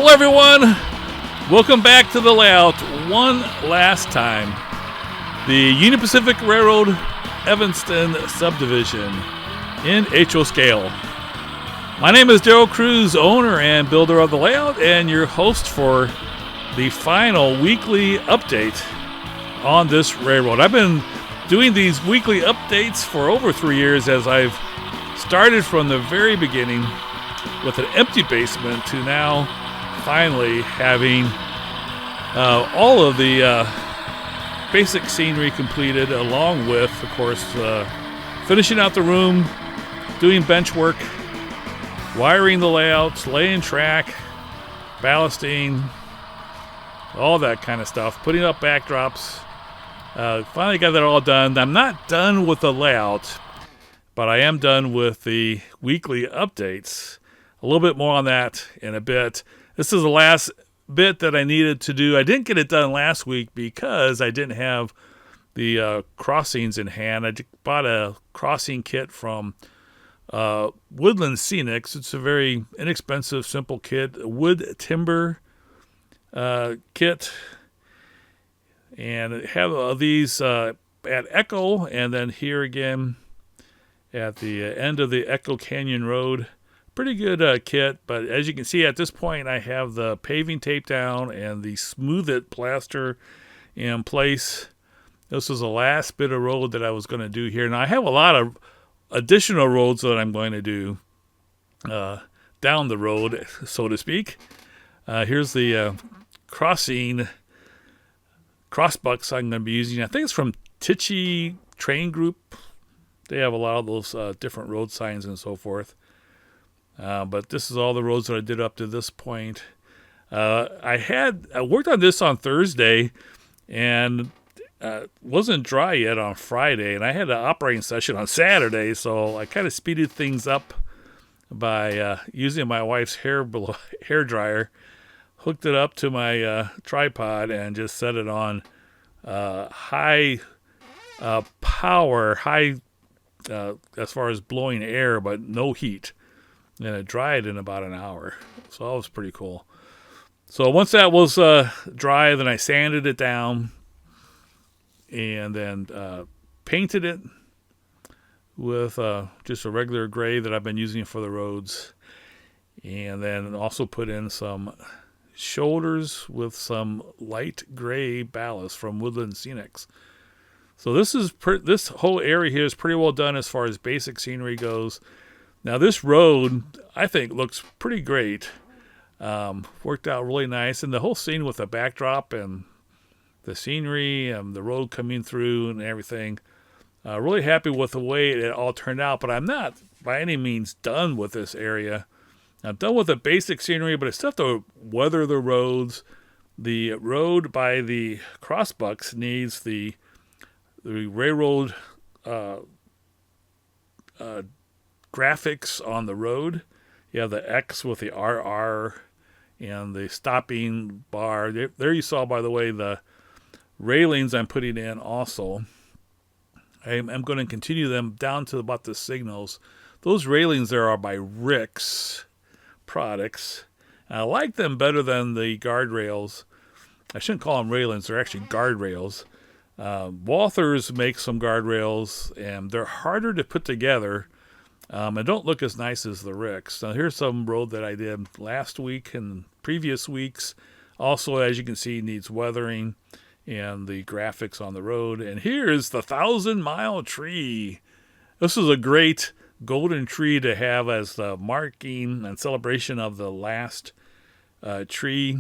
Hello everyone, welcome back to the layout one last time. The Union Pacific Railroad Evanston subdivision in HO Scale. My name is Darrell Cruz, owner and builder of the layout, and your host for the final weekly update on this railroad. I've been doing these weekly updates for over 3 years, as I've started from the very beginning with an empty basement to now finally having all of the basic scenery completed, along with, of course, finishing out the room, doing bench work, wiring the layouts, laying track, ballasting, all that kind of stuff, putting up backdrops. Finally got that all done. I'm not done with the layout, but I am done with the weekly updates. A little bit more on that in a bit. This is the last bit that I needed to do. I didn't get it done last week because I didn't have the crossings in hand. I bought a crossing kit from Woodland Scenics. It's a very inexpensive, simple kit, a wood timber kit. And I have these at Echo, and then here again at the end of the Echo Canyon Road. Pretty good kit, but as you can see at this point, I have the paving tape down and the Smooth It plaster in place. This was the last bit of road that I was going to do here. Now I have a lot of additional roads that I'm going to do down the road, so to speak. Here's the crossbucks I'm going to be using. I think it's from Tichy Train Group. They have a lot of those different road signs and so forth. But this is all the roads that I did up to this point. I worked on this on Thursday and wasn't dry yet on Friday, and I had an operating session on Saturday, so I kind of speeded things up by using my wife's hair dryer, hooked it up to my tripod, and just set it on high power, as far as blowing air, but no heat. And it dried in about an hour. So that was pretty cool. So once that was dry, then I sanded it down and then painted it with just a regular gray that I've been using for the roads. And then also put in some shoulders with some light gray ballast from Woodland Scenics. So this whole area here is pretty well done as far as basic scenery goes. Now this road, I think, looks pretty great. Worked out really nice. And the whole scene with the backdrop and the scenery and the road coming through and everything. Really happy with the way it all turned out. But I'm not by any means done with this area. I'm done with the basic scenery, but I still have to weather the roads. The road by the crossbucks needs the railroad graphics on the road. You have the X with the RR and the stopping bar. There you saw, by the way, the railings I'm putting in also. I'm going to continue them down to about the signals. Those railings there are by Rick's Products. I like them better than the guardrails. I shouldn't call them railings. They're actually guardrails. Walthers makes some guardrails, and they're harder to put together. And don't look as nice as the Ricks. Now here's some road that I did last week and previous weeks. Also, as you can see, needs weathering and the graphics on the road. And here's the 1,000-mile tree. This is a great golden tree to have as the marking and celebration of the last tree,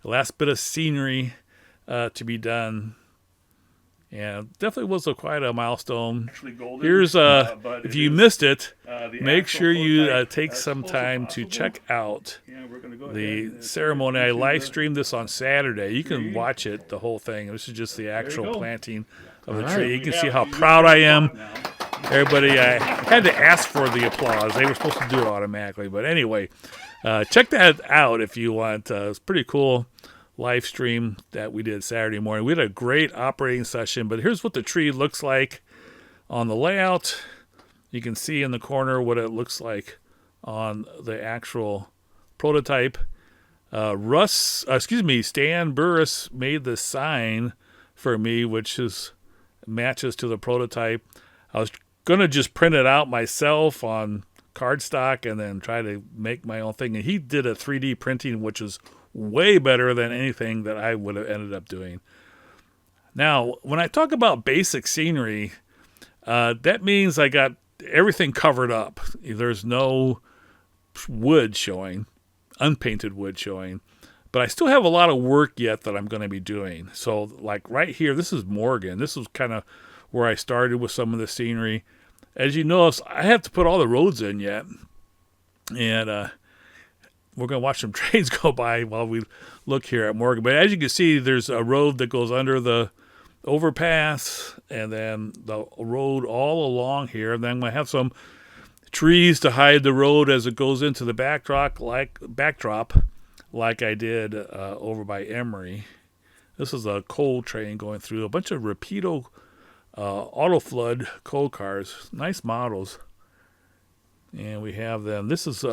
the last bit of scenery to be done. Yeah, definitely was quite a milestone. Here's if you missed it, make sure you take some time to check out the ceremony. I live streamed this on Saturday. You can watch it, the whole thing. This is just the actual planting of the tree. You can see how proud I am. Everybody, I had to ask for the applause. They were supposed to do it automatically. But anyway, check that out if you want. It's pretty cool. Live stream that we did Saturday morning. We had a great operating session, but here's what the tree looks like on the layout. You can see in the corner what it looks like on the actual prototype. Stan Burris made the sign for me, which matches to the prototype. I was going to just print it out myself on cardstock and then try to make my own thing. And he did a 3D printing, which is way better than anything that I would have ended up doing. Now, when I talk about basic scenery, that means I got everything covered up. There's no wood showing, unpainted wood showing. But I still have a lot of work yet that I'm going to be doing. So, like right here, this is Morgan. This was kind of where I started with some of the scenery. As you notice, I have to put all the roads in yet. And we're going to watch some trains go by while we look here at Morgan. But as you can see, there's a road that goes under the overpass, and then the road all along here. And then I have some trees to hide the road as it goes into the backdrop, like I did over by Emory. This is a coal train going through a bunch of Rapido auto flood coal cars. Nice models. And we have them. This is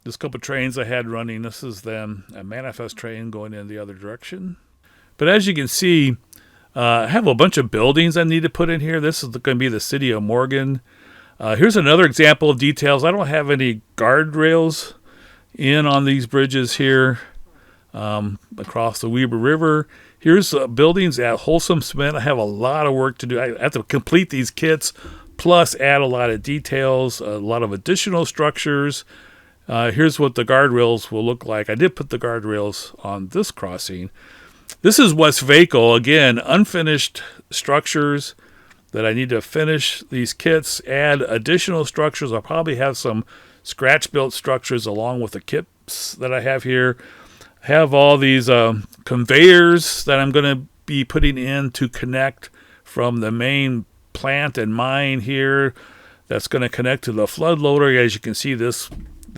this couple trains I had running. This is then a manifest train going in the other direction. But as you can see, I have a bunch of buildings I need to put in here. This is going to be the city of Morgan. Here's another example of details. I don't have any guardrails in on these bridges here across the Weber River. Here's buildings at Wholesome Cement. I have a lot of work to do. I have to complete these kits, plus add a lot of details, a lot of additional structures. Here's what the guardrails will look like. I did put the guardrails on this crossing. This is West Vaco. Again, unfinished structures that I need to finish these kits, add additional structures. I'll probably have some scratch-built structures along with the kits that I have here. I have all these conveyors that I'm going to be putting in to connect from the main plant and mine here. That's going to connect to the flood loader. As you can see, this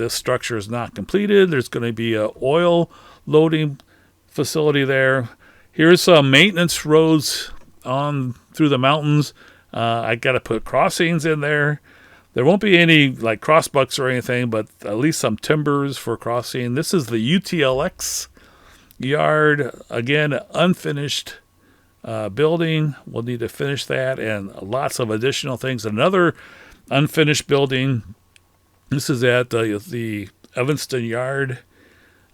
structure is not completed. There's going to be a oil loading facility there. Here's some maintenance roads on through the mountains. I got to put crossings in there. There won't be any like crossbucks or anything, but at least some timbers for crossing. This is the UTLX yard. Again, unfinished building. We'll need to finish that and lots of additional things. Another unfinished building. This is at the Evanston yard.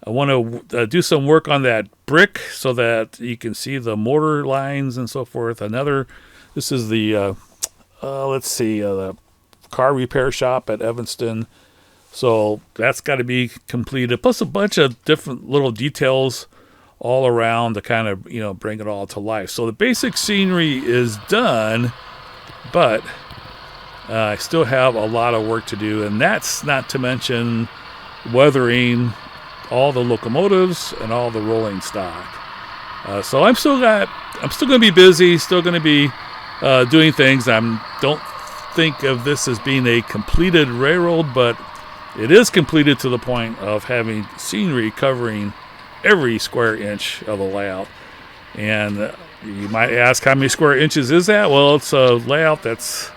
I want to do some work on that brick so that you can see the mortar lines and so forth. This is the, the car repair shop at Evanston. So that's got to be completed. Plus a bunch of different little details all around to kind of, bring it all to life. So the basic scenery is done, but I still have a lot of work to do. And that's not to mention weathering all the locomotives and all the rolling stock. So I'm still going to be busy, still going to be doing things. I don't think of this as being a completed railroad, but it is completed to the point of having scenery covering every square inch of the layout. And you might ask, how many square inches is that? Well, it's a layout that's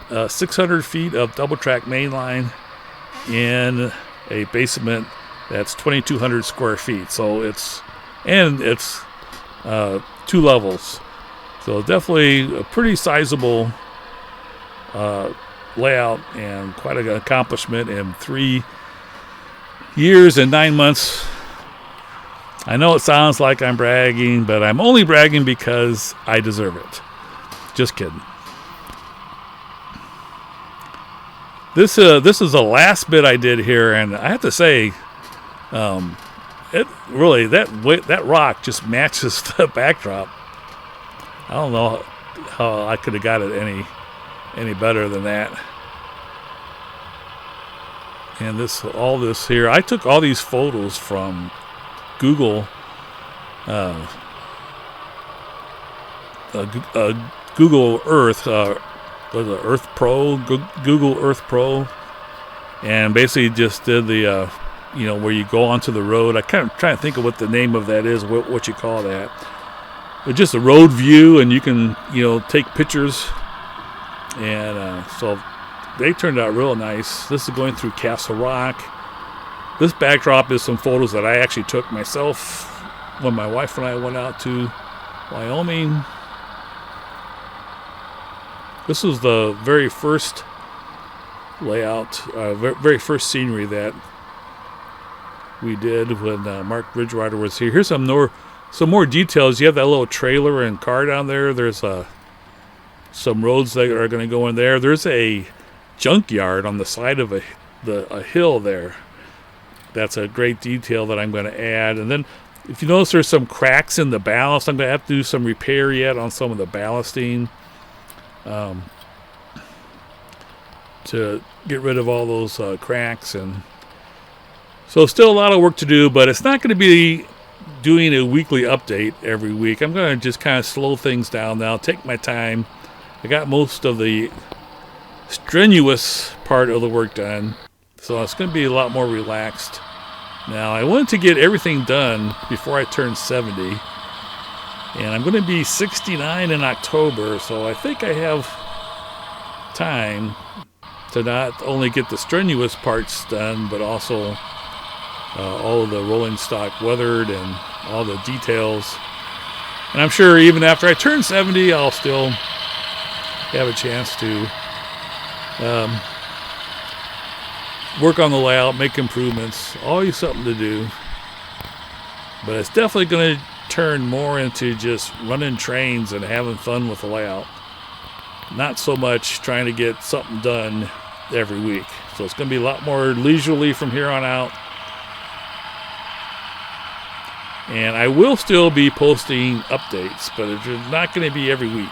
600 feet of double track mainline in a basement that's 2,200 square feet. So it's 2 levels. So definitely a pretty sizable layout and quite an accomplishment in 3 years and 9 months. I know it sounds like I'm bragging, but I'm only bragging because I deserve it. Just kidding. This is the last bit I did here, and I have to say, it really that rock just matches the backdrop. I don't know how I could have got it any better than that. And all this here, I took all these photos from Google, Google Earth, Earth Pro, Google Earth Pro, and basically just did the, where you go onto the road. I kind of trying to think of what the name of that is, what you call that. But just a road view, and you can, take pictures. And so they turned out real nice. This is going through Castle Rock. This backdrop is some photos that I actually took myself when my wife and I went out to Wyoming. This was the very first layout, very first scenery that we did when Mark Bridgewater was here. Here's some more details. You have that little trailer and car down there. There's some roads that are going to go in there. There's a junkyard on the side of a hill there. That's a great detail that I'm going to add. And then if you notice, there's some cracks in the ballast. I'm going to have to do some repair yet on some of the ballasting to get rid of all those cracks. And so still a lot of work to do, but it's not going to be doing a weekly update every week. I'm going to just kind of slow things down now, take my time. I got most of the strenuous part of the work done, so it's going to be a lot more relaxed. Now, I wanted to get everything done before I turn 70, and I'm going to be 69 in October, so I think I have time to not only get the strenuous parts done, but also all of the rolling stock weathered and all the details. And I'm sure even after I turn 70, I'll still have a chance to work on the layout, make improvements, always something to do. But it's definitely going to turn more into just running trains and having fun with the layout. Not so much trying to get something done every week. So it's going to be a lot more leisurely from here on out. And I will still be posting updates, but it's not going to be every week.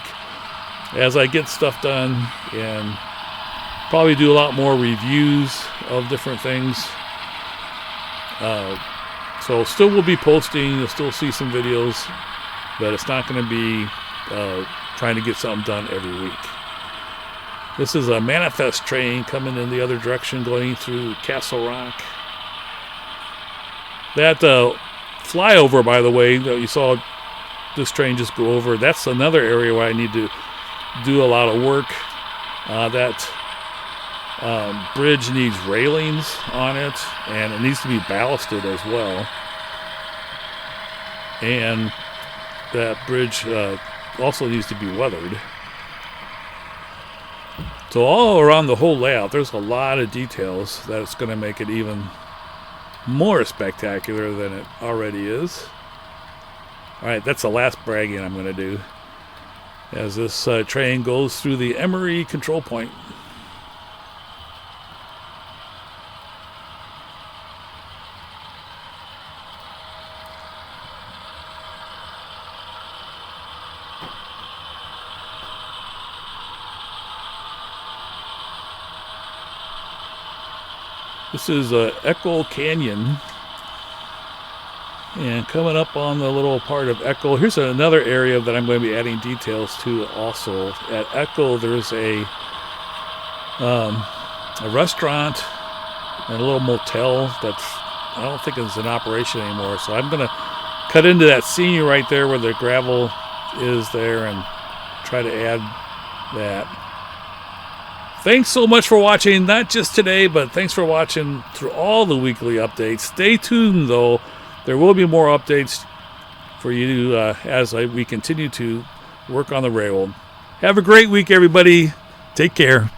As I get stuff done, and probably do a lot more reviews of different things. So still will be posting. You'll still see some videos, but it's not going to be trying to get something done every week. This is a manifest train coming in the other direction, going through Castle Rock. That flyover, by the way, that you saw this train just go over, that's another area where I need to do a lot of work. That bridge needs railings on it, and it needs to be ballasted as well. And that bridge also needs to be weathered. So all around the whole layout, there's a lot of details that's going to make it even more spectacular than it already is. Alright, that's the last bragging I'm going to do as this train goes through the Emery control point. This is Echo Canyon, and coming up on the little part of Echo, here's another area that I'm going to be adding details to also. At Echo, there's a restaurant and a little motel that's, I don't think it's in operation anymore, so I'm going to cut into that scene right there where the gravel is there and try to add that. Thanks so much for watching, not just today, but thanks for watching through all the weekly updates. Stay tuned, though. There will be more updates for you as we continue to work on the railroad. Have a great week, everybody. Take care.